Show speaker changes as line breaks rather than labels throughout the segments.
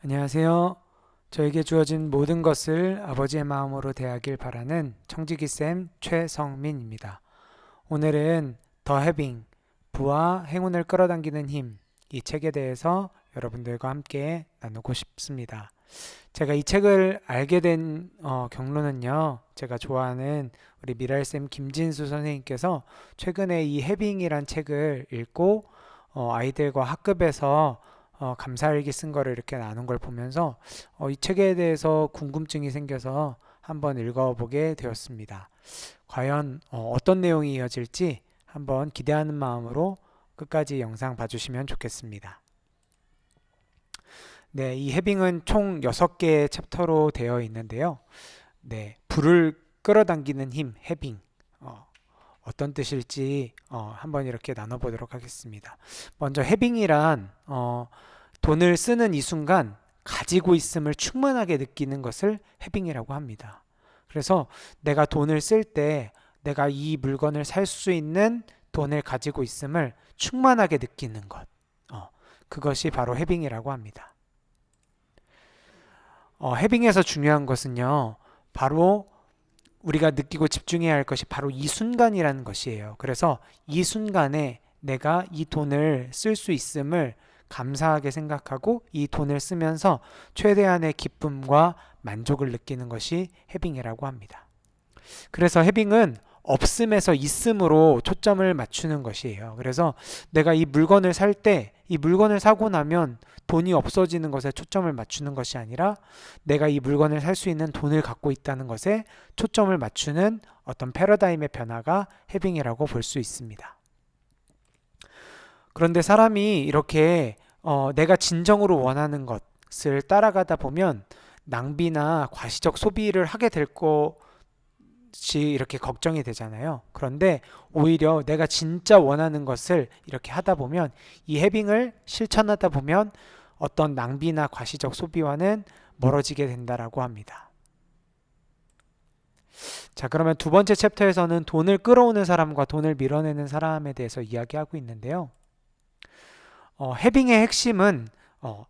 안녕하세요. 저에게 주어진 모든 것을 아버지의 마음으로 대하길 바라는 청지기쌤 최성민입니다. 오늘은 더 해빙, 부와 행운을 끌어당기는 힘, 이 책에 대해서 여러분들과 함께 나누고 싶습니다. 제가 이 책을 알게 된 경로는요, 제가 좋아하는 우리 미랄쌤 김진수 선생님께서 최근에 이 해빙이란 책을 읽고 아이들과 학급에서 감사일기 쓴 거를 이렇게 나눈 걸 보면서 이 책에 대해서 궁금증이 생겨서 한번 읽어보게 되었습니다. 과연 어떤 내용이 이어질지 한번 기대하는 마음으로 끝까지 영상 봐주시면 좋겠습니다. 네, 이 해빙은 총 6개의 챕터로 되어 있는데요. 네, 불을 끌어당기는 힘, 해빙. 어떤 뜻일지 한번 이렇게 나눠보도록 하겠습니다. 먼저 해빙이란 돈을 쓰는 이 순간 가지고 있음을 충만하게 느끼는 것을 해빙이라고 합니다. 그래서 내가 돈을 쓸 때 내가 이 물건을 살 수 있는 돈을 가지고 있음을 충만하게 느끼는 것. 그것이 바로 해빙이라고 합니다. 해빙에서 중요한 것은요, 바로 우리가 느끼고 집중해야 할 것이 바로 이 순간이라는 것이에요. 그래서 이 순간에 내가 이 돈을 쓸 수 있음을 감사하게 생각하고 이 돈을 쓰면서 최대한의 기쁨과 만족을 느끼는 것이 해빙이라고 합니다. 그래서 해빙은 없음에서 있음으로 초점을 맞추는 것이에요. 그래서 내가 이 물건을 살 때 이 물건을 사고 나면 돈이 없어지는 것에 초점을 맞추는 것이 아니라 내가 이 물건을 살 수 있는 돈을 갖고 있다는 것에 초점을 맞추는 어떤 패러다임의 변화가 해빙이라고 볼 수 있습니다. 그런데 사람이 이렇게 내가 진정으로 원하는 것을 따라가다 보면 낭비나 과시적 소비를 하게 될 것이 이렇게 걱정이 되잖아요. 그런데 오히려 내가 진짜 원하는 것을 이렇게 하다 보면 이 해빙을 실천하다 보면 어떤 낭비나 과시적 소비와는 멀어지게 된다라고 합니다. 자, 그러면 두 번째 챕터에서는 돈을 끌어오는 사람과 돈을 밀어내는 사람에 대해서 이야기하고 있는데요. 해빙의 핵심은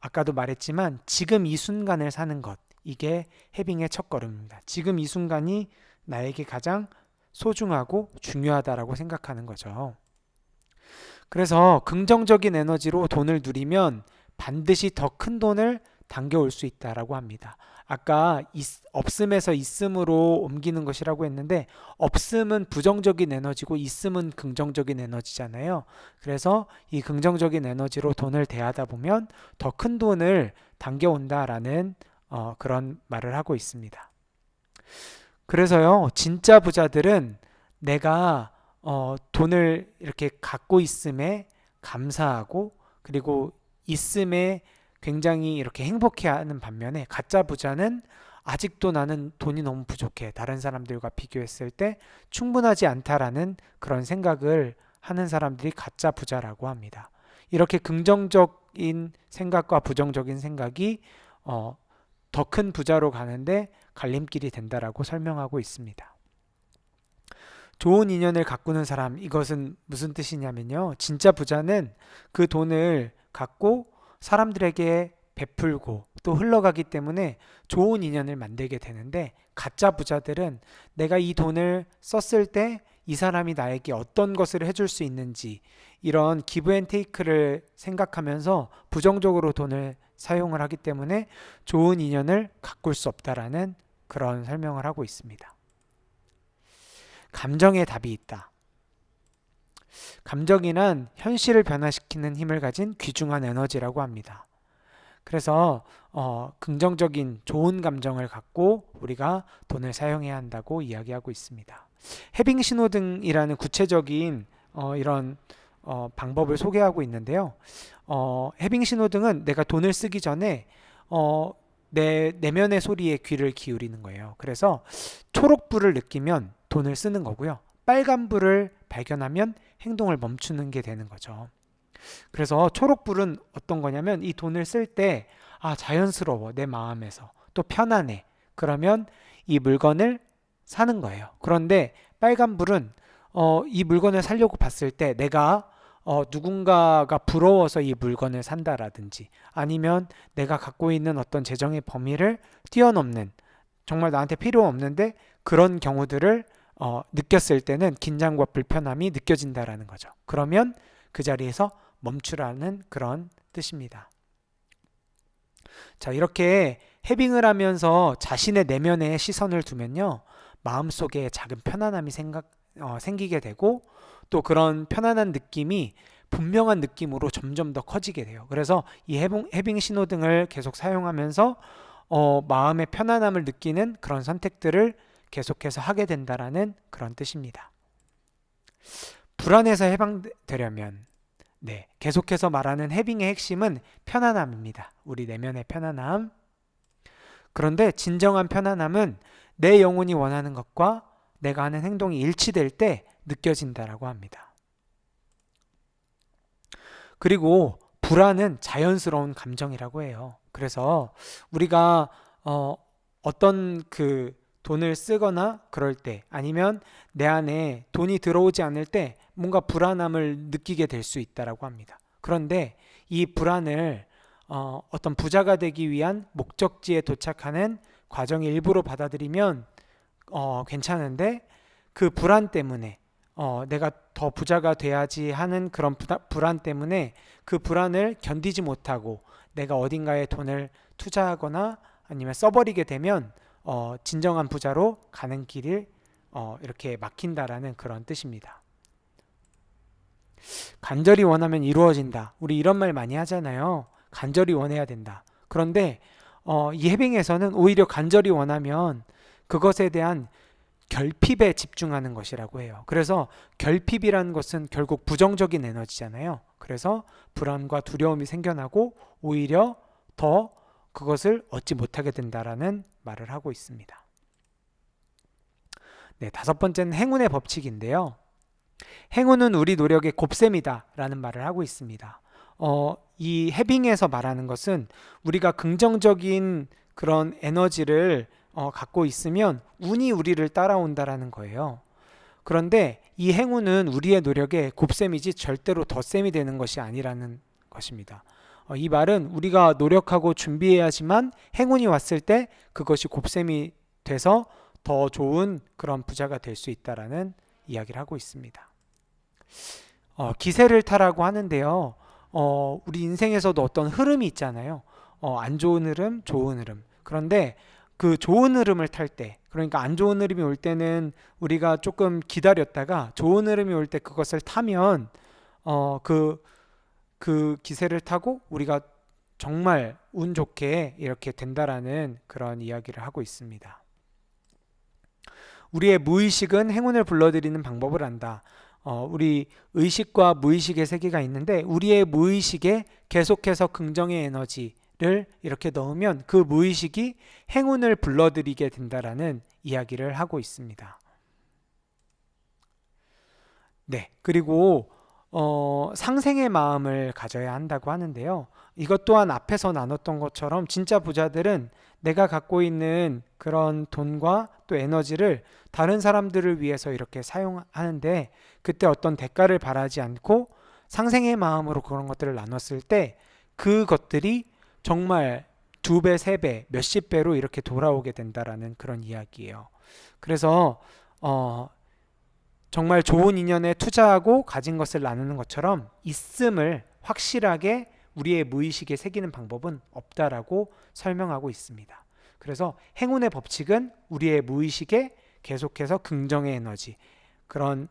아까도 말했지만 지금 이 순간을 사는 것, 이게 해빙의 첫걸음입니다. 지금 이 순간이 나에게 가장 소중하고 중요하다라고 생각하는 거죠. 그래서 긍정적인 에너지로 돈을 누리면 반드시 더 큰 돈을 당겨올 수 있다라고 합니다. 아까 없음에서 있음으로 옮기는 것이라고 했는데 없음은 부정적인 에너지고 있음은 긍정적인 에너지잖아요. 그래서 이 긍정적인 에너지로 돈을 대하다 보면 더 큰 돈을 당겨온다라는 그런 말을 하고 있습니다. 그래서요, 진짜 부자들은 내가 돈을 이렇게 갖고 있음에 감사하고 그리고 있음에 굉장히 이렇게 행복해하는 반면에 가짜 부자는 아직도 나는 돈이 너무 부족해. 다른 사람들과 비교했을 때 충분하지 않다라는 그런 생각을 하는 사람들이 가짜 부자라고 합니다. 이렇게 긍정적인 생각과 부정적인 생각이 더 큰 부자로 가는데 갈림길이 된다라고 설명하고 있습니다. 좋은 인연을 가꾸는 사람, 이것은 무슨 뜻이냐면요. 진짜 부자는 그 돈을 갖고 사람들에게 베풀고 또 흘러가기 때문에 좋은 인연을 만들게 되는데 가짜 부자들은 내가 이 돈을 썼을 때 이 사람이 나에게 어떤 것을 해줄 수 있는지 이런 기브 앤 테이크를 생각하면서 부정적으로 돈을 사용을 하기 때문에 좋은 인연을 가꿀 수 없다라는 그런 설명을 하고 있습니다. 감정에 답이 있다. 감정이란 현실을 변화시키는 힘을 가진 귀중한 에너지라고 합니다. 그래서 긍정적인 좋은 감정을 갖고 우리가 돈을 사용해야 한다고 이야기하고 있습니다. 해빙 신호등이라는 구체적인 이런 방법을 소개하고 있는데요. 해빙 신호등은 내가 돈을 쓰기 전에 내 내면의 소리에 귀를 기울이는 거예요. 그래서 초록불을 느끼면 돈을 쓰는 거고요. 빨간불을 발견하면 행동을 멈추는 게 되는 거죠. 그래서 초록불은 어떤 거냐면 이 돈을 쓸 때 자연스러워 내 마음에서 또 편안해. 그러면 이 물건을 사는 거예요. 그런데 빨간불은 이 물건을 사려고 봤을 때 내가 누군가가 부러워서 이 물건을 산다라든지 아니면 내가 갖고 있는 어떤 재정의 범위를 뛰어넘는 정말 나한테 필요 없는데 그런 경우들을 느꼈을 때는 긴장과 불편함이 느껴진다라는 거죠. 그러면 그 자리에서 멈추라는 그런 뜻입니다. 자, 이렇게 해빙을 하면서 자신의 내면에 시선을 두면요. 마음속에 작은 편안함이 생기게 되고 또 그런 편안한 느낌이 분명한 느낌으로 점점 더 커지게 돼요. 그래서 이 해빙 신호등을 계속 사용하면서 마음의 편안함을 느끼는 그런 선택들을 계속해서 하게 된다라는 그런 뜻입니다. 불안에서 해방되려면 계속해서 말하는 해빙의 핵심은 편안함입니다. 우리 내면의 편안함. 그런데 진정한 편안함은 내 영혼이 원하는 것과 내가 하는 행동이 일치될 때 느껴진다라고 합니다. 그리고 불안은 자연스러운 감정이라고 해요. 그래서 우리가 어떤 돈을 쓰거나 그럴 때 아니면 내 안에 돈이 들어오지 않을 때 뭔가 불안함을 느끼게 될 수 있다라고 합니다. 그런데 이 불안을 어떤 부자가 되기 위한 목적지에 도착하는 과정의 일부로 받아들이면 괜찮은데 그 불안 때문에 내가 더 부자가 돼야지 하는 그런 불안 때문에 그 불안을 견디지 못하고 내가 어딘가에 돈을 투자하거나 아니면 써버리게 되면 진정한 부자로 가는 길을 이렇게 막힌다라는 그런 뜻입니다. 간절히 원하면 이루어진다. 우리 이런 말 많이 하잖아요. 간절히 원해야 된다. 그런데 이 해빙에서는 오히려 간절히 원하면 그것에 대한 결핍에 집중하는 것이라고 해요. 그래서 결핍이라는 것은 결국 부정적인 에너지잖아요. 그래서 불안과 두려움이 생겨나고 오히려 더 그것을 얻지 못하게 된다라는 말을 하고 있습니다. 다섯 번째는 행운의 법칙인데요. 행운은 우리 노력의 곱셈이다 라는 말을 하고 있습니다. 이 해빙에서 말하는 것은 우리가 긍정적인 그런 에너지를 갖고 있으면 운이 우리를 따라온다라는 거예요. 그런데 이 행운은 우리의 노력의 곱셈이지 절대로 덧셈이 되는 것이 아니라는 것입니다. 이 말은 우리가 노력하고 준비해야지만 행운이 왔을 때 그것이 곱셈이 돼서 더 좋은 그런 부자가 될 수 있다라는 이야기를 하고 있습니다. 기세를 타라고 하는데요. 우리 인생에서도 어떤 흐름이 있잖아요. 안 좋은 흐름, 좋은 흐름. 그런데 그 좋은 흐름을 탈 때, 그러니까 안 좋은 흐름이 올 때는 우리가 조금 기다렸다가 좋은 흐름이 올 때 그것을 타면 그 기세를 타고 우리가 정말 운 좋게 이렇게 된다라는 그런 이야기를 하고 있습니다. 우리의 무의식은 행운을 불러들이는 방법을 안다. 우리 의식과 무의식의 세계가 있는데 우리의 무의식에 계속해서 긍정의 에너지를 이렇게 넣으면 그 무의식이 행운을 불러들이게 된다라는 이야기를 하고 있습니다. 그리고 상생의 마음을 가져야 한다고 하는데요. 이것 또한 앞에서 나눴던 것처럼 진짜 부자들은 내가 갖고 있는 그런 돈과 또 에너지를 다른 사람들을 위해서 이렇게 사용하는데 그때 어떤 대가를 바라지 않고 상생의 마음으로 그런 것들을 나눴을 때 그것들이 정말 2배, 3배, 몇십 배로 이렇게 돌아오게 된다라는 그런 이야기예요. 그래서 정말 좋은 인연에 투자하고 가진 것을 나누는 것처럼 있음을 확실하게 우리의 무의식에 새기는 방법은 없다라고 설명하고 있습니다. 그래서 행운의 법칙은 우리의 무의식에 계속해서 긍정의 에너지, 그런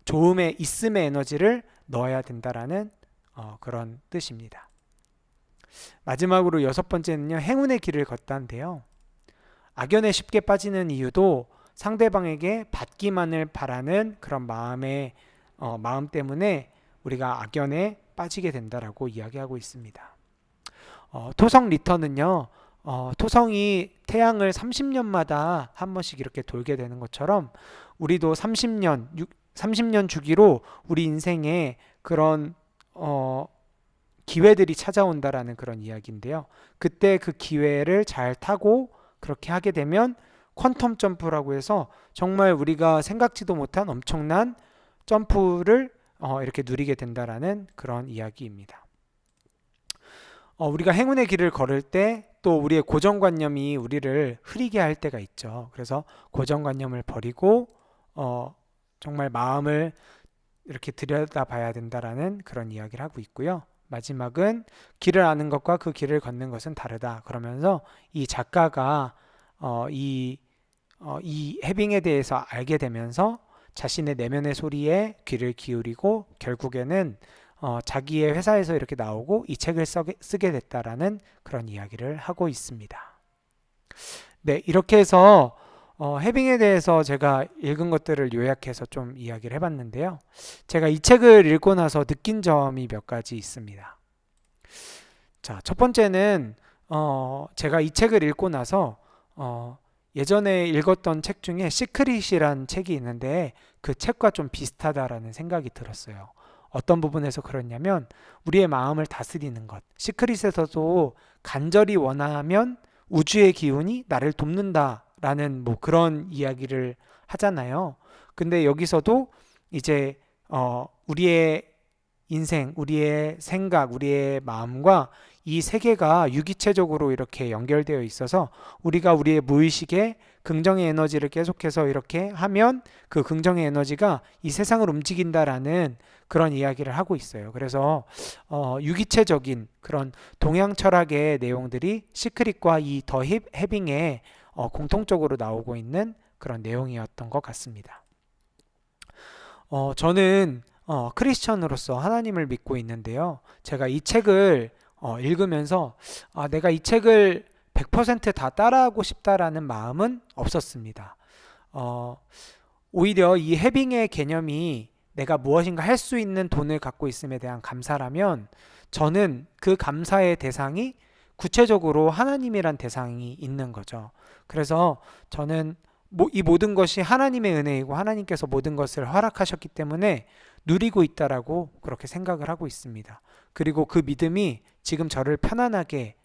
좋음의 있음의 에너지를 넣어야 된다라는 그런 뜻입니다. 마지막으로 6번째는요. 행운의 길을 걷다인데요. 악연에 쉽게 빠지는 이유도 상대방에게 받기만을 바라는 그런 마음 때문에 우리가 악연에 빠지게 된다라고 이야기하고 있습니다. 토성 리턴은요. 토성이 태양을 30년마다 한 번씩 이렇게 돌게 되는 것처럼 우리도 30년 주기로 우리 인생에 그런 기회들이 찾아온다라는 그런 이야기인데요. 그때 그 기회를 잘 타고 그렇게 하게 되면 퀀텀 점프라고 해서 정말 우리가 생각지도 못한 엄청난 점프를 이렇게 누리게 된다라는 그런 이야기입니다. 우리가 행운의 길을 걸을 때 또 우리의 고정관념이 우리를 흐리게 할 때가 있죠. 그래서 고정관념을 버리고 정말 마음을 이렇게 들여다봐야 된다라는 그런 이야기를 하고 있고요. 마지막은 길을 아는 것과 그 길을 걷는 것은 다르다. 그러면서 이 작가가 이 해빙에 대해서 알게 되면서 자신의 내면의 소리에 귀를 기울이고 결국에는 자기의 회사에서 이렇게 나오고 이 책을 쓰게 됐다라는 그런 이야기를 하고 있습니다. 네, 이렇게 해서 해빙에 대해서 제가 읽은 것들을 요약해서 좀 이야기를 해봤는데요. 제가 이 책을 읽고 나서 느낀 점이 몇 가지 있습니다. 자, 첫 번째는 제가 이 책을 읽고 나서 예전에 읽었던 책 중에 시크릿이란 책이 있는데 그 책과 좀 비슷하다라는 생각이 들었어요. 어떤 부분에서 그렇냐면 우리의 마음을 다스리는 것. 시크릿에서도 간절히 원하면 우주의 기운이 나를 돕는다라는 뭐 그런 이야기를 하잖아요. 근데 여기서도 이제 우리의 인생, 우리의 생각, 우리의 마음과 이 세계가 유기체적으로 이렇게 연결되어 있어서 우리가 우리의 무의식에 긍정의 에너지를 계속해서 이렇게 하면 그 긍정의 에너지가 이 세상을 움직인다라는 그런 이야기를 하고 있어요. 그래서 유기체적인 그런 동양 철학의 내용들이 시크릿과 이 더 해빙에 공통적으로 나오고 있는 그런 내용이었던 것 같습니다. 저는 크리스천으로서 하나님을 믿고 있는데요. 제가 이 책을 읽으면서 내가 이 책을 100%다 따라하고 싶다라는 마음은 없었습니다. 오히려 이 해빙의 개념이 내가 무엇인가 할 수 있는 돈을 갖고 있음에 대한 감사라면 저는 그 감사의 대상이 구체적으로 하나님이란 대상이 있는 거죠. 그래서 저는 이 모든 것이 하나님의 은혜이고 하나님께서 모든 것을 허락하셨기 때문에 누리고 있다라고 그렇게 생각을 하고 있습니다. 그리고 그 믿음이 지금 저를 편안하게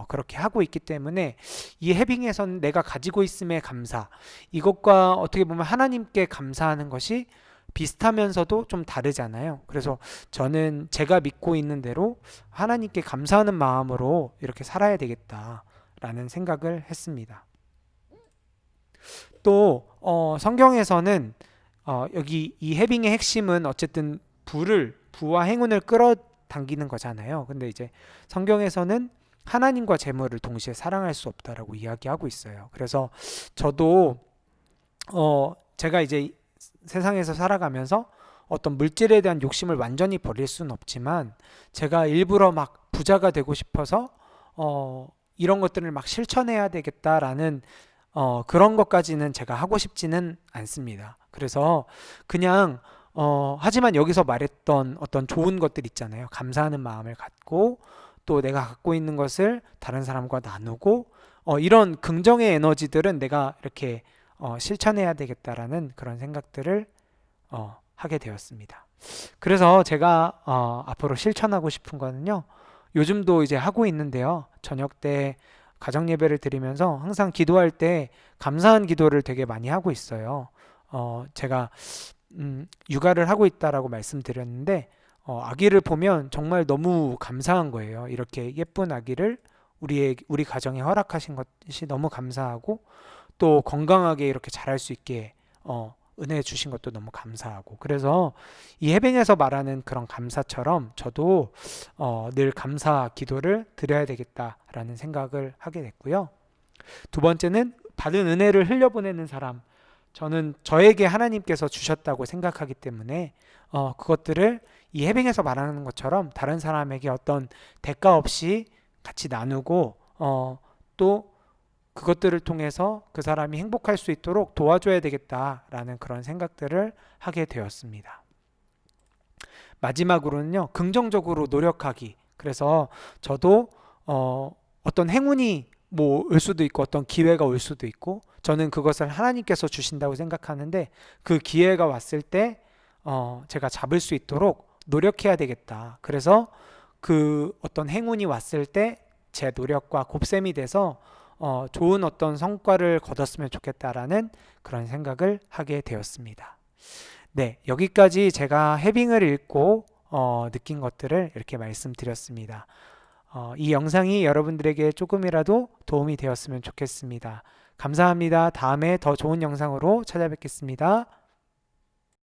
그렇게 하고 있기 때문에 이 해빙에서는 내가 가지고 있음에 감사, 이것과 어떻게 보면 하나님께 감사하는 것이 비슷하면서도 좀 다르잖아요. 그래서 저는 제가 믿고 있는 대로 하나님께 감사하는 마음으로 이렇게 살아야 되겠다라는 생각을 했습니다. 또 성경에서는 여기 이 해빙의 핵심은 어쨌든 부와 행운을 끌어당기는 거잖아요. 근데 이제 성경에서는 하나님과 재물을 동시에 사랑할 수 없다라고 이야기하고 있어요. 그래서 저도 제가 이제 세상에서 살아가면서 어떤 물질에 대한 욕심을 완전히 버릴 수는 없지만 제가 일부러 막 부자가 되고 싶어서 이런 것들을 막 실천해야 되겠다라는 그런 것까지는 제가 하고 싶지는 않습니다. 그래서 그냥 하지만 여기서 말했던 어떤 좋은 것들 있잖아요. 감사하는 마음을 갖고 또 내가 갖고 있는 것을 다른 사람과 나누고 이런 긍정의 에너지들은 내가 이렇게 실천해야 되겠다라는 그런 생각들을 하게 되었습니다. 그래서 제가 앞으로 실천하고 싶은 거는요. 요즘도 이제 하고 있는데요. 저녁 때 가정 예배를 드리면서 항상 기도할 때 감사한 기도를 되게 많이 하고 있어요. 제가 육아를 하고 있다라고 말씀드렸는데 아기를 보면 정말 너무 감사한 거예요. 이렇게 예쁜 아기를 우리 가정에 허락하신 것이 너무 감사하고 또 건강하게 이렇게 자랄 수 있게 은혜 주신 것도 너무 감사하고 그래서 이 해변에서 말하는 그런 감사처럼 저도 늘 감사 기도를 드려야 되겠다라는 생각을 하게 됐고요. 두 번째는 받은 은혜를 흘려보내는 사람. 저는 저에게 하나님께서 주셨다고 생각하기 때문에 그것들을 이 해빙에서 말하는 것처럼 다른 사람에게 어떤 대가 없이 같이 나누고 또 그것들을 통해서 그 사람이 행복할 수 있도록 도와줘야 되겠다라는 그런 생각들을 하게 되었습니다. 마지막으로는요, 긍정적으로 노력하기. 그래서 저도 어떤 행운이 뭐 올 수도 있고 어떤 기회가 올 수도 있고 저는 그것을 하나님께서 주신다고 생각하는데 그 기회가 왔을 때 제가 잡을 수 있도록 노력해야 되겠다. 그래서 그 어떤 행운이 왔을 때 제 노력과 곱셈이 돼서 좋은 어떤 성과를 거뒀으면 좋겠다라는 그런 생각을 하게 되었습니다. 네, 여기까지 제가 해빙을 읽고 느낀 것들을 이렇게 말씀드렸습니다. 이 영상이 여러분들에게 조금이라도 도움이 되었으면 좋겠습니다. 감사합니다. 다음에 더 좋은 영상으로 찾아뵙겠습니다.